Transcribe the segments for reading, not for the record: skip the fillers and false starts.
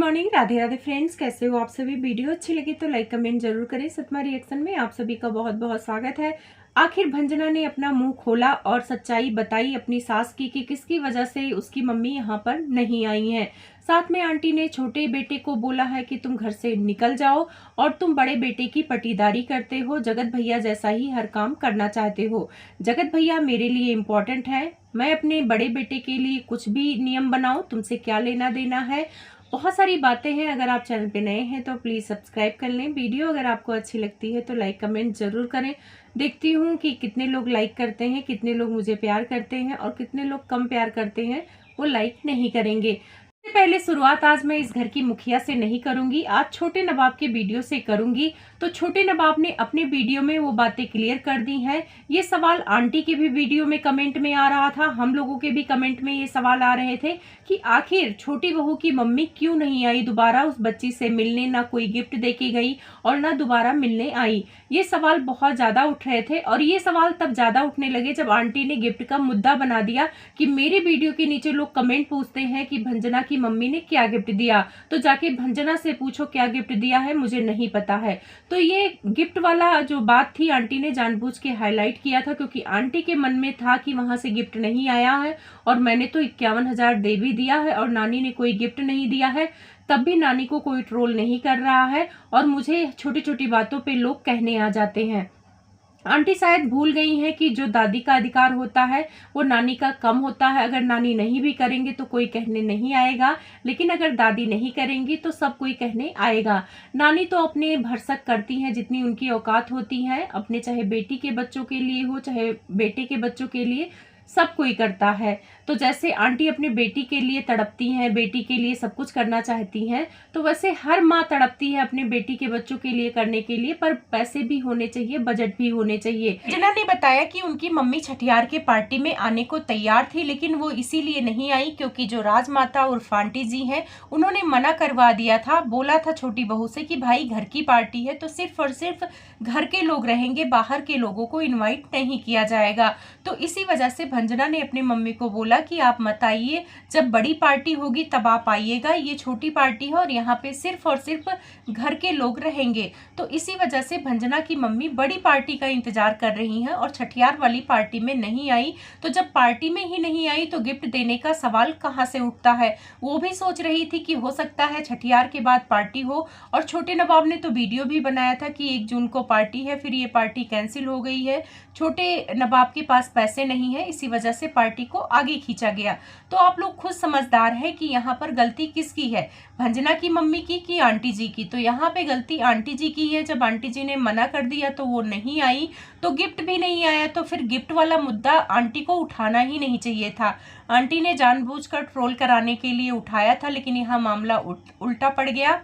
Morning, Radhe Radhe friends. कैसे हो आप सभी? वीडियो अच्छी लगी तो लाइक कमेंट जरूर करें। सतमा रिएक्शन में आप सभी का बहुत बहुत स्वागत है। आखिर भंजना ने अपना मुंह खोला और सच्चाई बताई अपनी सास की कि किसकी वजह से उसकी मम्मी यहाँ पर नहीं आई हैं। साथ में आंटी ने छोटे बेटे को बोला है कि तुम घर से निकल जाओ और तुम बड़े बेटे की पटीदारी करते हो, जगत भैया जैसा ही हर काम करना चाहते हो। जगत भैया मेरे लिए इम्पोर्टेंट है, मैं अपने बड़े बेटे के लिए कुछ भी नियम बनाऊं, तुमसे क्या लेना देना है। बहुत सारी बातें हैं। अगर आप चैनल पे नए हैं तो प्लीज सब्सक्राइब कर लें। वीडियो अगर आपको अच्छी लगती है तो लाइक कमेंट जरूर करें। देखती हूँ कि कितने लोग लाइक करते हैं, कितने लोग मुझे प्यार करते हैं और कितने लोग कम प्यार करते हैं, वो लाइक नहीं करेंगे। सबसे पहले शुरुआत आज मैं इस घर की मुखिया से नहीं करूंगी, आज छोटे नवाब के वीडियो से करूंगी। तो छोटे नवाब ने अपने वीडियो में वो बातें क्लियर कर दी हैं। ये सवाल आंटी के भी वीडियो में कमेंट में आ रहा था, हम लोगों के भी कमेंट में ये सवाल आ रहे थे कि आखिर छोटी बहू की मम्मी क्यों नहीं आई दोबारा उस बच्ची से मिलने, ना कोई गिफ्ट देके गई और ना दोबारा मिलने आई। ये सवाल बहुत ज्यादा उठ रहे थे और ये सवाल तब ज्यादा उठने लगे जब आंटी ने गिफ्ट का मुद्दा बना दिया कि मेरे वीडियो के नीचे लोग कमेंट पूछते हैं कि भंजना की मम्मी ने क्या गिफ्ट दिया, तो जाके भंजना से पूछो क्या गिफ्ट दिया है, मुझे नहीं पता है। तो ये गिफ्ट वाला जो बात थी आंटी ने जानबूझ के हाईलाइट किया था, क्योंकि आंटी के मन में था कि वहां से गिफ्ट नहीं आया है और मैंने तो 51,000 दे भी दिया है और नानी ने कोई गिफ्ट नहीं दिया है, तब भी नानी को कोई ट्रोल नहीं कर रहा है और मुझे छोटी छोटी बातों पे लोग कहने आ जाते हैं। आंटी शायद भूल गई हैं कि जो दादी का अधिकार होता है वो नानी का कम होता है। अगर नानी नहीं भी करेंगे तो कोई कहने नहीं आएगा, लेकिन अगर दादी नहीं करेंगी तो सब कोई कहने आएगा। नानी तो अपने भरसक करती हैं जितनी उनकी औकात होती है, अपने चाहे बेटी के बच्चों के लिए हो चाहे बेटे के बच्चों के लिए, सब कोई करता है। तो जैसे आंटी अपने बेटी के लिए तड़पती हैं, बेटी के लिए सब कुछ करना चाहती हैं, तो वैसे हर माँ तड़पती है अपने बेटी के बच्चों के लिए करने के लिए, पर पैसे भी होने चाहिए, बजट भी होने चाहिए। जिन्होंने बताया कि उनकी मम्मी छठियार के पार्टी में आने को तैयार थी, लेकिन वो इसीलिए नहीं आई क्योंकि जो राजमाता उर्फ आंटी जी हैं उन्होंने मना करवा दिया था। बोला था छोटी बहू से कि भाई घर की पार्टी है तो सिर्फ और सिर्फ घर के लोग रहेंगे, बाहर के लोगों को इन्वाइट नहीं किया जाएगा। तो इसी वजह से भंजना ने अपनी मम्मी को बोला कि आप मत आइए, जब बड़ी पार्टी होगी तब आप आइएगा, ये छोटी पार्टी है और यहाँ पे सिर्फ और सिर्फ घर के लोग रहेंगे। तो इसी वजह से भंजना की मम्मी बड़ी पार्टी का इंतजार कर रही हैं और छठियार वाली पार्टी में नहीं आई। तो जब पार्टी में ही नहीं आई तो गिफ्ट देने का सवाल कहाँ से उठता है। वो भी सोच रही थी कि हो सकता है छठियार के बाद पार्टी हो, और छोटे नवाब ने तो वीडियो भी बनाया था कि 1 जून को पार्टी है, फिर ये पार्टी कैंसिल हो गई है। छोटे नवाब के पास पैसे नहीं है, इसी वजह से पार्टी को आगे खींचा गया। तो आप लोग खुद समझदार हैं कि यहाँ पर गलती किसकी है, भंजना की मम्मी की कि आंटी जी की। तो यहाँ पे गलती आंटी जी की है। जब आंटी जी ने मना कर दिया तो वो नहीं आई, तो गिफ्ट भी नहीं आया, तो फिर गिफ्ट वाला मुद्दा आंटी को उठाना ही नहीं चाहिए था। आंटी ने जानबूझकर ट्रोल कराने के लिए उठाया था, लेकिन यहाँ मामला उल्टा पड़ गया।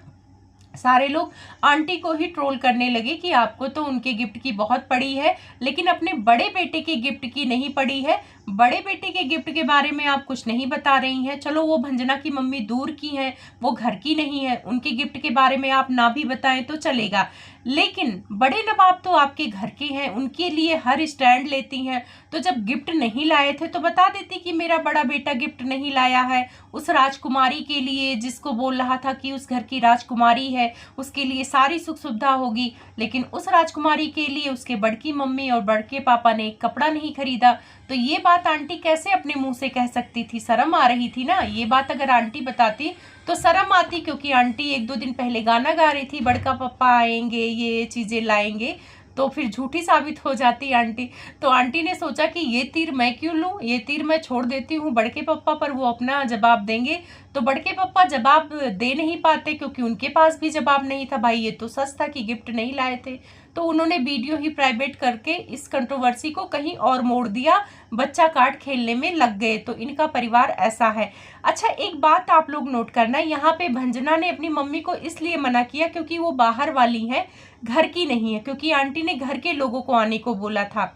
सारे लोग आंटी को ही ट्रोल करने लगे कि आपको तो उनके गिफ्ट की बहुत पड़ी है, लेकिन अपने बड़े बेटे के गिफ्ट की नहीं पड़ी है। बड़े बेटे के गिफ्ट के बारे में आप कुछ नहीं बता रही हैं। चलो वो भंजना की मम्मी दूर की हैं, वो घर की नहीं है, उनके गिफ्ट के बारे में आप ना भी बताएं तो चलेगा, लेकिन बड़े नवाब तो आपके घर के हैं, उनके लिए हर स्टैंड लेती हैं। तो जब गिफ्ट नहीं लाए थे तो बता देती कि मेरा बड़ा बेटा गिफ्ट नहीं लाया है उस राजकुमारी के लिए, जिसको बोल रहा था कि उस घर की राजकुमारी है, उसके लिए सारी सुख सुविधा होगी, लेकिन उस राजकुमारी के लिए उसके बड़की मम्मी और बड़के पापा ने एक कपड़ा नहीं खरीदा। तो ये बात आंटी कैसे अपने मुंह से कह सकती थी? शर्म आ रही थी ना। ये बात अगर आंटी बताती तो शर्म आती, क्योंकि आंटी 1-2 दिन पहले गाना गा रही थी, बड़का पापा आएंगे ये चीजें लाएंगे, तो फिर झूठी साबित हो जाती आंटी। तो आंटी ने सोचा कि ये तीर मैं क्यों लूं, ये तीर मैं छोड़ देती हूँ बड़के पापा पर, वो अपना जवाब देंगे। तो बड़के पापा जवाब दे नहीं पाते क्योंकि उनके पास भी जवाब नहीं था। भाई ये तो सच था कि गिफ्ट नहीं लाए थे, तो उन्होंने वीडियो ही प्राइवेट करके इस कंट्रोवर्सी को कहीं और मोड़ दिया, बच्चा कार्ड खेलने में लग गए। तो इनका परिवार ऐसा है। अच्छा, एक बात आप लोग नोट करना, यहाँ पे भंजना ने अपनी मम्मी को इसलिए मना किया क्योंकि वो बाहर वाली है, घर की नहीं है, क्योंकि आंटी ने घर के लोगों को आने को बोला था।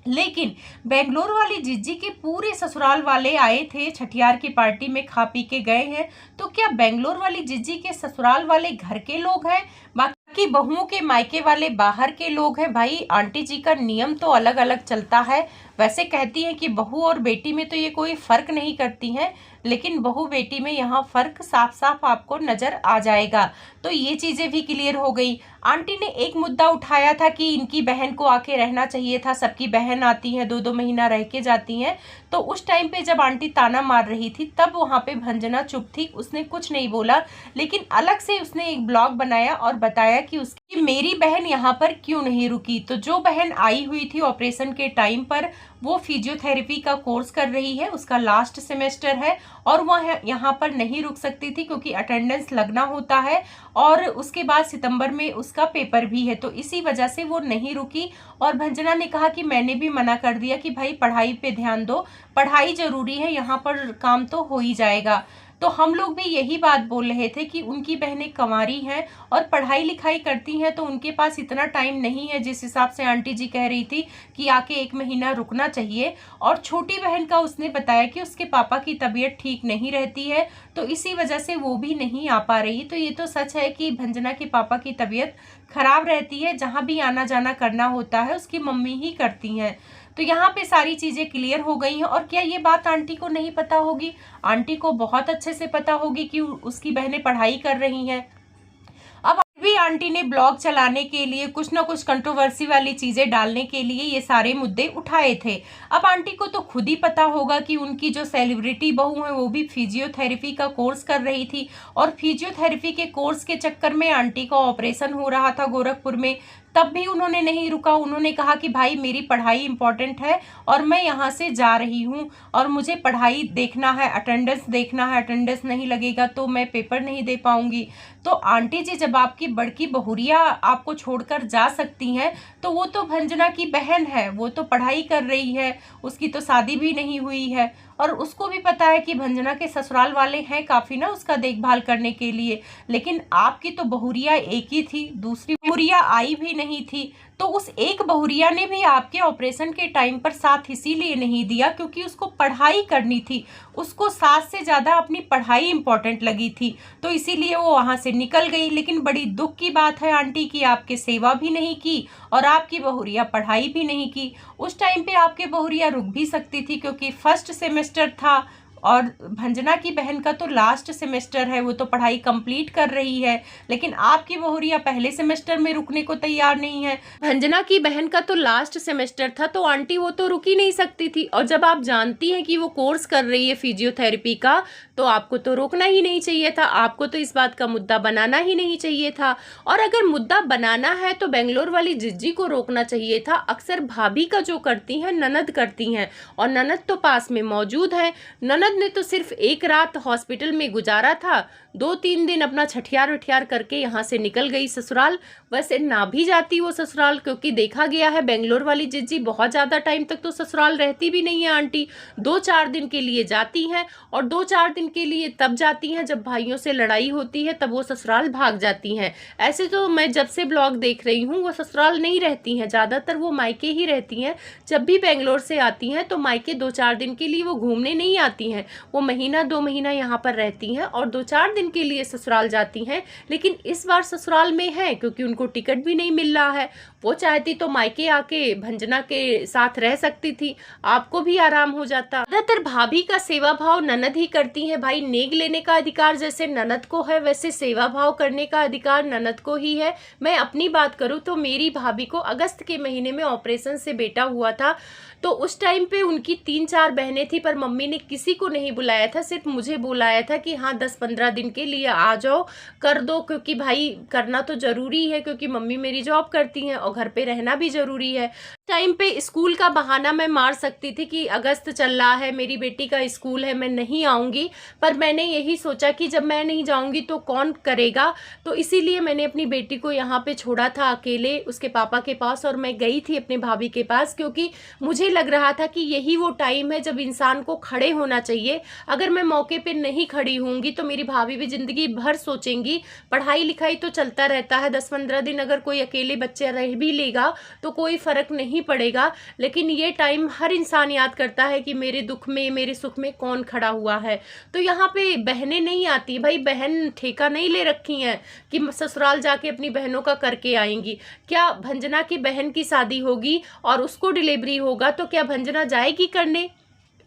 लेकिन बेंगलोर वाली जिज्जी के पूरे ससुराल वाले आए थे छठियार की पार्टी में, खा पी के गए हैं। तो क्या बेंगलोर वाली जिज्जी के ससुराल वाले घर के लोग हैं, बाकी बहुओं के मायके वाले बाहर के लोग हैं? भाई आंटी जी का नियम तो अलग अलग चलता है। वैसे कहती हैं कि बहू और बेटी में तो ये कोई फर्क नहीं करती हैं, लेकिन बहू बेटी में यहाँ फर्क साफ साफ आपको नजर आ जाएगा। तो ये चीजें भी क्लियर हो गई। आंटी ने एक मुद्दा उठाया था कि इनकी बहन को आके रहना चाहिए था, सबकी बहन आती है 2-2 महीना रह के जाती हैं। तो उस टाइम पे जब आंटी ताना मार रही थी तब वहाँ पे भंजना चुप थी, उसने कुछ नहीं बोला। लेकिन अलग से उसने एक ब्लॉग बनाया और बताया कि उसकी मेरी बहन यहाँ पर क्यों नहीं रुकी। तो जो बहन आई हुई थी ऑपरेशन के टाइम पर, वो फिजियोथेरेपी का कोर्स कर रही है, उसका लास्ट सेमेस्टर है और वह यहाँ पर नहीं रुक सकती थी क्योंकि अटेंडेंस लगना होता है और उसके बाद सितंबर में उसका पेपर भी है। तो इसी वजह से वो नहीं रुकी। और भंजना ने कहा कि मैंने भी मना कर दिया कि भाई पढ़ाई पे ध्यान दो, पढ़ाई जरूरी है, यहाँ पर काम तो हो ही जाएगा। तो हम लोग भी यही बात बोल रहे थे कि उनकी बहनें कंवारी हैं और पढ़ाई लिखाई करती हैं, तो उनके पास इतना टाइम नहीं है जिस हिसाब से आंटी जी कह रही थी कि आके 1 महीना रुकना चाहिए। और छोटी बहन का उसने बताया कि उसके पापा की तबीयत ठीक नहीं रहती है, तो इसी वजह से वो भी नहीं आ पा रही। तो ये तो सच है कि भंजना के पापा की तबीयत खराब रहती है, जहाँ भी आना जाना करना होता है उसकी मम्मी ही करती हैं। तो यहाँ पे सारी चीजें क्लियर हो गई हैं। और क्या ये बात आंटी को नहीं पता होगी? आंटी को बहुत अच्छे से पता होगी कि उसकी बहनें पढ़ाई कर रही हैं। अब भी आंटी ने ब्लॉग चलाने के लिए कुछ ना कुछ कंट्रोवर्सी वाली चीजें डालने के लिए ये सारे मुद्दे उठाए थे। अब आंटी को तो खुद ही पता होगा कि उनकी जो सेलिब्रिटी बहू है वो भी फिजियोथेरेपी का कोर्स कर रही थी और फिजियोथेरेपी के कोर्स के चक्कर में आंटी का ऑपरेशन हो रहा था गोरखपुर में, तब भी उन्होंने नहीं रुका। उन्होंने कहा कि भाई मेरी पढ़ाई इंपॉर्टेंट है और मैं यहाँ से जा रही हूँ और मुझे पढ़ाई देखना है, अटेंडेंस देखना है, अटेंडेंस नहीं लगेगा तो मैं पेपर नहीं दे पाऊंगी। तो आंटी जी, जब आपकी बड़की बहुरिया आपको छोड़कर जा सकती हैं तो वो तो भंजना की बहन है, वो तो पढ़ाई कर रही है, उसकी तो शादी भी नहीं हुई है और उसको भी पता है कि भंजना के ससुराल वाले हैं काफी ना उसका देखभाल करने के लिए। लेकिन आपकी तो बहुरिया एक ही थी, दूसरी बहुरिया आई भी नहीं थी। तो उस एक बहुरिया ने भी आपके ऑपरेशन के टाइम पर साथ इसीलिए नहीं दिया क्योंकि उसको पढ़ाई करनी थी, उसको साथ से ज्यादा अपनी पढ़ाई इंपॉर्टेंट लगी थी, तो इसीलिए वो वहां से निकल गई। लेकिन बड़ी दुख की बात है आंटी की आपके सेवा भी नहीं की और आपकी बहुरिया पढ़ाई भी नहीं की। उस टाइम पे आपके बहुरिया रुक भी सकती थी क्योंकि फर्स्ट सेमेस्टर था और भंजना की बहन का तो लास्ट सेमेस्टर है, वो तो पढ़ाई कंप्लीट कर रही है। लेकिन आपकी बहुरिया पहले सेमेस्टर में रुकने को तैयार नहीं है। भंजना की बहन का तो लास्ट सेमेस्टर था, तो आंटी वो तो रुक ही नहीं सकती थी। और जब आप जानती हैं कि वो कोर्स कर रही है फिजियोथेरेपी का, तो आपको तो रोकना ही नहीं चाहिए था, आपको तो इस बात का मुद्दा बनाना ही नहीं चाहिए था। और अगर मुद्दा बनाना है तो बेंगलोर वाली जिज्जी को रोकना चाहिए था। अक्सर भाभी का जो करती हैं ननद करती हैं, और ननद तो पास में मौजूद है। ननद ने तो सिर्फ एक रात हॉस्पिटल में गुजारा था, 2-3 दिन अपना छठियार उठियार करके यहाँ से निकल गई ससुराल। वैसे ना भी जाती वो ससुराल, क्योंकि देखा गया है बेंगलोर वाली जिज्जी बहुत ज़्यादा टाइम तक तो ससुराल रहती भी नहीं है। आंटी 2-4 दिन के लिए जाती हैं और 2-4 दिन के लिए तब जाती हैं जब भाइयों से लड़ाई होती है, तब वो ससुराल भाग जाती हैं। ऐसे तो मैं जब से ब्लॉग देख रही हूँ वो ससुराल नहीं रहती हैं, ज़्यादातर वो मायके ही रहती हैं। जब भी बेंगलोर से आती हैं तो मायके 2-4 दिन के लिए वो घूमने नहीं आती हैं, वो 1-2 महीना यहाँ पर रहती हैं और 2-4 दिन के लिए ससुराल जाती हैं। लेकिन इस बार ससुराल में है क्योंकि उनको टिकट भी नहीं मिल रहा है। वो चाहती तो मायके आके भंजना के साथ रह सकती थी, आपको भी आराम हो जाता। ज्यादातर भाभी का सेवा भाव ननद ही करती है। भाई नेग लेने का अधिकार जैसे ननद को है, वैसे सेवा भाव करने का अधिकार ननद को ही है। मैं अपनी बात करूँ तो मेरी भाभी को अगस्त के महीने में ऑपरेशन से बेटा हुआ था, तो उस टाइम पे उनकी 3-4 बहनें थी, पर मम्मी ने किसी को नहीं बुलाया था, सिर्फ मुझे बुलाया था कि हाँ 10-15 दिन के लिए आ जाओ, कर दो, क्योंकि भाई करना तो जरूरी है, क्योंकि मम्मी मेरी जॉब करती हैं और घर पे रहना भी जरूरी है। टाइम पे स्कूल का बहाना मैं मार सकती थी कि अगस्त चल रहा है, मेरी बेटी का स्कूल है, मैं नहीं आऊँगी, पर मैंने यही सोचा कि जब मैं नहीं जाऊँगी तो कौन करेगा, तो इसीलिए मैंने अपनी बेटी को यहाँ पे छोड़ा था अकेले उसके पापा के पास, और मैं गई थी अपने भाभी के पास, क्योंकि मुझे लग रहा था कि यही वो टाइम है जब इंसान को खड़े होना चाहिए। अगर मैं मौके पे नहीं खड़ी होंगी तो मेरी भाभी भी जिंदगी भर सोचेंगी। पढ़ाई लिखाई तो चलता रहता है, 10-15 दिन अगर कोई अकेले बच्चे रह भी लेगा तो कोई फर्क नहीं पड़ेगा, लेकिन ये टाइम हर इंसान याद करता है कि मेरे दुख में मेरे सुख में कौन खड़ा हुआ है। तो यहाँ पे बहनें नहीं आती, भाई बहन ठेका नहीं ले रखी हैं कि ससुराल जाके अपनी बहनों का करके आएंगी। क्या भंजना की बहन की शादी होगी और उसको डिलीवरी होगा तो क्या भंजना जाएगी करने?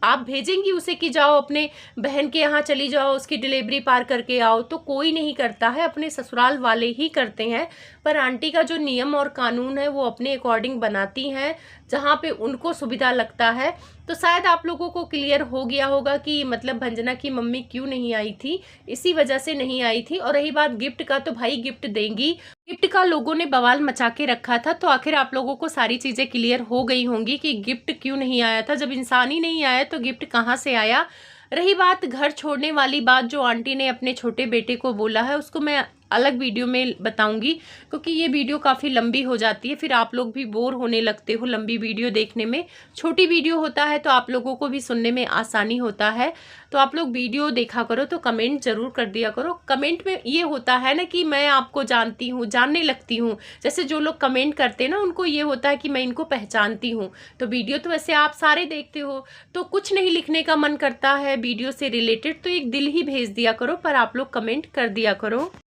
आप भेजेंगी उसे कि जाओ अपने बहन के यहाँ चली जाओ, उसकी डिलीवरी पार करके आओ, तो कोई नहीं करता है, अपने ससुराल वाले ही करते हैं। पर आंटी का जो नियम और कानून है वो अपने अकॉर्डिंग बनाती हैं, जहाँ पे उनको सुविधा लगता है। तो शायद आप लोगों को क्लियर हो गया होगा कि मतलब भंजना की मम्मी क्यों नहीं आई थी, इसी वजह से नहीं आई थी। और रही बात गिफ्ट का, तो भाई गिफ्ट देंगी। गिफ्ट का लोगों ने बवाल मचा के रखा था, तो आखिर आप लोगों को सारी चीज़ें क्लियर हो गई होंगी कि गिफ्ट क्यों नहीं आया था। जब इंसान ही नहीं आया तो गिफ्ट कहाँ से आया। रही बात घर छोड़ने वाली बात, जो आंटी ने अपने छोटे बेटे को बोला है, उसको मैं अलग वीडियो में बताऊंगी, क्योंकि ये वीडियो काफ़ी लंबी हो जाती है, फिर आप लोग भी बोर होने लगते हो लंबी वीडियो देखने में। छोटी वीडियो होता है तो आप लोगों को भी सुनने में आसानी होता है। तो आप लोग वीडियो देखा करो, तो कमेंट जरूर कर दिया करो। कमेंट में ये होता है ना कि मैं आपको जानती हूँ, जानने लगती हूँ। जैसे जो लोग कमेंट करते हैं ना, उनको ये होता है कि मैं इनको पहचानती हूँ। तो वीडियो तो वैसे आप सारे देखते हो, तो कुछ नहीं लिखने का मन करता है वीडियो से रिलेटेड, तो एक दिल ही भेज दिया करो, पर आप लोग कमेंट कर दिया करो।